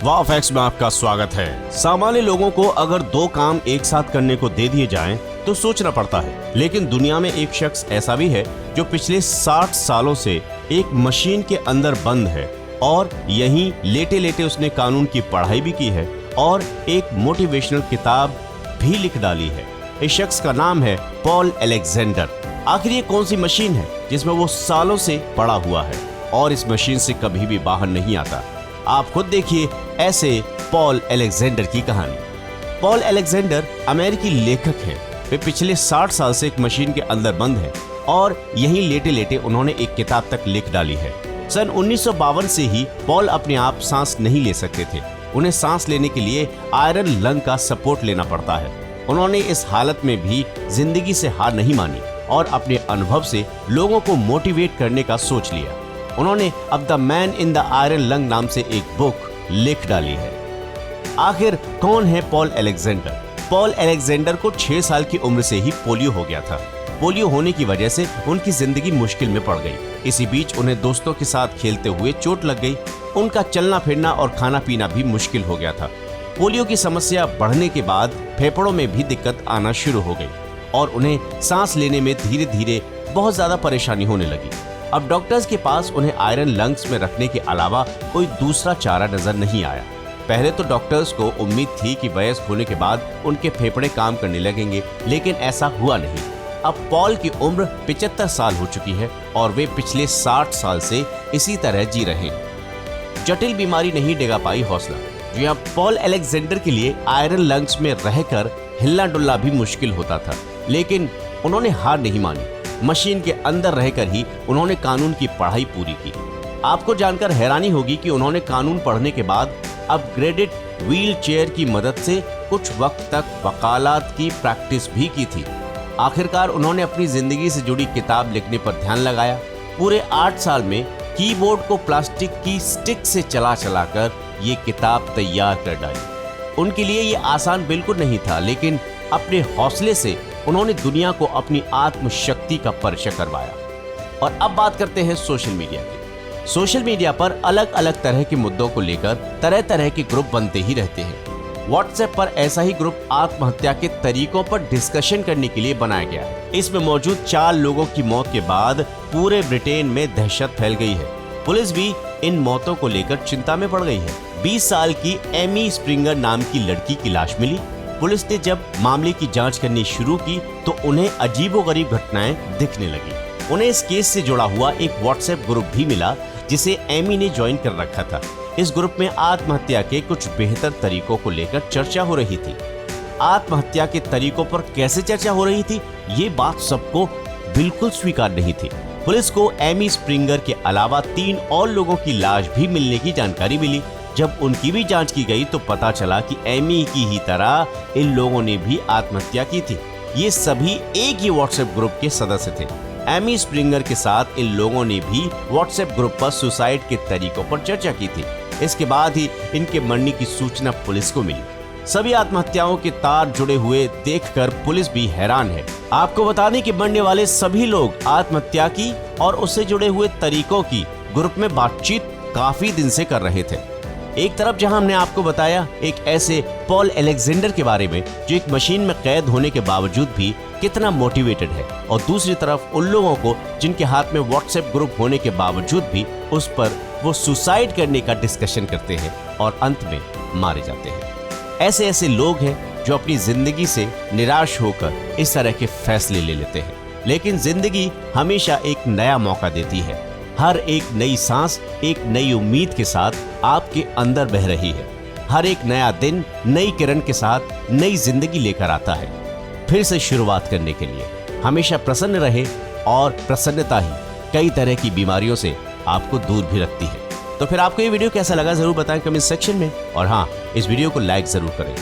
वाव facts में आपका स्वागत है। सामान्य लोगों को अगर दो काम एक साथ करने को दे दिए जाएं तो सोचना पड़ता है, लेकिन दुनिया में एक शख्स ऐसा भी है जो पिछले 60 सालों से एक मशीन के अंदर बंद है और यहीं लेटे लेटे उसने कानून की पढ़ाई भी की है और एक मोटिवेशनल किताब भी लिख डाली है। इस शख्स का नाम है पॉल अलेक्जेंडर। आखिर ये कौन सी मशीन है जिसमें वो सालों से पड़ा हुआ है और इस मशीन से कभी भी बाहर नहीं आता? आप खुद देखिए ऐसे पॉल अलेक्जेंडर की कहानी। पॉल अलेक्जेंडर अमेरिकी लेखक हैं। वे पिछले 60 साल से एक मशीन के अंदर बंद हैं और यहीं लेटे लेटे उन्होंने एक किताब तक लिख डाली है। सन 1952 से ही पॉल अपने आप सांस नहीं ले सकते थे। उन्हें सांस लेने के लिए आयरन लंग का सपोर्ट लेना पड़ता है। उन्होंने इस हालत में भी जिंदगी से हार नहीं मानी और अपने अनुभव से लोगों को मोटिवेट करने का सोच लिया। उन्होंने अब the man in the iron lung नाम से एक बुक लिख डाली है। आखिर कौन है पॉल अलेक्जेंडर? पॉल अलेक्जेंडर को 6 साल की उम्र से ही पोलियो हो गया था। पोलियो होने की वजह से उनकी जिंदगी मुश्किल में पड़ गई। इसी बीच उन्हें दोस्तों के साथ खेलते हुए चोट लग गई। उनका चलना फिरना और खाना पीना भी मुश्किल हो गया था। पोलियो की समस्या बढ़ने के बाद फेफड़ों में भी दिक्कत आना शुरू हो गई और उन्हें सांस लेने में धीरे धीरे बहुत ज्यादा परेशानी होने लगी। अब डॉक्टर्स के पास उन्हें आयरन लंग्स में रखने के अलावा कोई दूसरा चारा नजर नहीं आया। पहले तो डॉक्टर्स को उम्मीद थी कि वयस्क होने के बाद उनके फेफड़े काम करने लगेंगे, लेकिन ऐसा हुआ नहीं। अब पॉल की उम्र 75 साल हो चुकी है और वे पिछले 60 साल से इसी तरह जी रहे हैं। जटिल बीमारी नहीं डिगा पाई हौसला। जी हाँ, पॉल अलेक्जेंडर के लिए आयरन लंग्स में रहकर हिलना डुलना भी मुश्किल होता था, लेकिन उन्होंने हार नहीं मानी। मशीन के अंदर रहकर ही उन्होंने कानून की पढ़ाई पूरी की। आपको जानकर हैरानी होगी कि उन्होंने कानून पढ़ने के बाद अपग्रेडेड व्हील चेयर की मदद से कुछ वक्त तक वकालत की प्रैक्टिस भी की थी। आखिरकार उन्होंने अपनी जिंदगी से जुड़ी किताब लिखने पर ध्यान लगाया। पूरे 8 साल में कीबोर्ड को प्लास्टिक की स्टिक से चला कर ये किताब तैयार कर डाली। उनके लिए ये आसान बिल्कुल नहीं था, लेकिन अपने हौसले से उन्होंने दुनिया को अपनी आत्मशक्ति का परिचय करवाया। और अब बात करते हैं सोशल मीडिया की। सोशल मीडिया पर अलग अलग तरह के मुद्दों को लेकर तरह तरह के ग्रुप बनते ही रहते हैं। व्हाट्सएप पर ऐसा ही ग्रुप आत्महत्या के तरीकों पर डिस्कशन करने के लिए बनाया गया है। इसमें मौजूद 4 लोगों की मौत के बाद पूरे ब्रिटेन में दहशत फैल गई है। पुलिस भी इन मौतों को लेकर चिंता में पड़ गई है। 20 साल की एमी स्प्रिंगर नाम की लड़की की लाश मिली। पुलिस ने जब मामले की जांच करनी शुरू की तो उन्हें अजीबोगरीब घटनाएं दिखने लगी। उन्हें इस केस से जुड़ा हुआ एक व्हाट्सएप ग्रुप भी मिला जिसे एमी ने ज्वाइन कर रखा था। इस ग्रुप में आत्महत्या के कुछ बेहतर तरीकों को लेकर चर्चा हो रही थी। आत्महत्या के तरीकों पर कैसे चर्चा हो रही थी, ये बात सबको बिल्कुल स्वीकार नहीं थी। पुलिस को एमी स्प्रिंगर के अलावा 3 और लोगों की लाश भी मिलने की जानकारी मिली। जब उनकी भी जांच की गई तो पता चला कि एमी की ही तरह इन लोगों ने भी आत्महत्या की थी। ये सभी एक ही व्हाट्सएप ग्रुप के सदस्य थे। एमी स्प्रिंगर के साथ इन लोगों ने भी व्हाट्सएप ग्रुप पर सुसाइड के तरीकों पर चर्चा की थी। इसके बाद ही इनके मरने की सूचना पुलिस को मिली। सभी आत्महत्याओं के तार जुड़े हुए देखकर पुलिस भी हैरान है। आपको बता दें कि मरने वाले सभी लोग आत्महत्या की और उससे जुड़े हुए तरीकों की ग्रुप में बातचीत काफी दिन से कर रहे थे। एक तरफ जहां हमने आपको बताया एक ऐसे पॉल अलेक्जेंडर के बारे में जो एक मशीन में कैद होने के बावजूद भी कितना मोटिवेटेड है, और दूसरी तरफ उन लोगों को जिनके हाथ में व्हाट्सएप ग्रुप होने के बावजूद भी उस पर वो सुसाइड करने का डिस्कशन करते हैं और अंत में मारे जाते हैं। ऐसे ऐसे लोग हैं जो अपनी जिंदगी से निराश होकर इस तरह के फैसले ले लेते हैं, लेकिन जिंदगी हमेशा एक नया मौका देती है। हर एक नई सांस एक नई उम्मीद के साथ आपके अंदर बह रही है। हर एक नया दिन नई किरण के साथ नई जिंदगी लेकर आता है। फिर से शुरुआत करने के लिए हमेशा प्रसन्न रहे, और प्रसन्नता ही कई तरह की बीमारियों से आपको दूर भी रखती है। तो फिर आपको ये वीडियो कैसा लगा जरूर बताएं कमेंट सेक्शन में, और हाँ, इस वीडियो को लाइक जरूर करें।